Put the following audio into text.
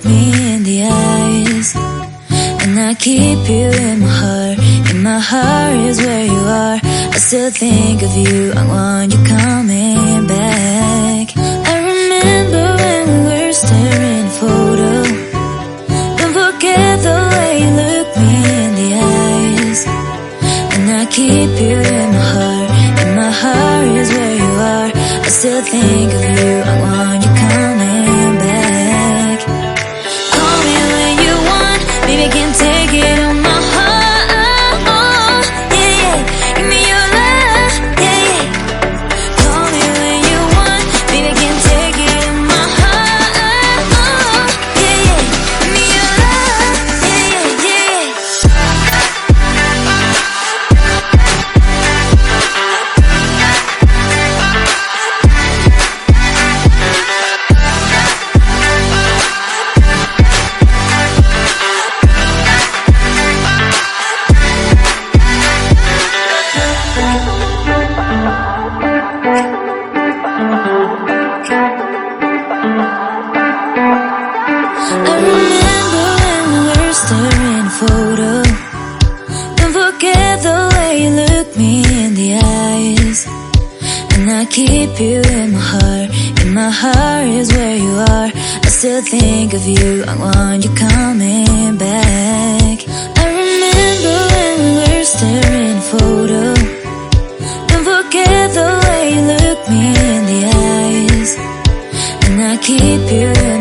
me in the eyes, and I keep you in my heart. In my heart is where you are. I still think of you, I want you coming back. I remember when we were staring at a photo. Don't forget the way you look me in the eyes, and I keep you in my heart. In my heart is where you are. I still think of you, I want you coming back. Call me when you want, baby, I can take it on my heart. Yeah, yeah, give me your love, yeah, yeah. Call me when you want, baby, I can take it on my heart. Yeah, yeah, give me your love, yeah, yeah, yeah. I remember when we were staring at a photo. Don't forget the way you look me in the eyes, and I keep you in my heart. In my heart is where you are. I still think of you, I want you coming back. I remember when we were staring at a photo. Don't forget the way you look me in the eyes, and I keep you in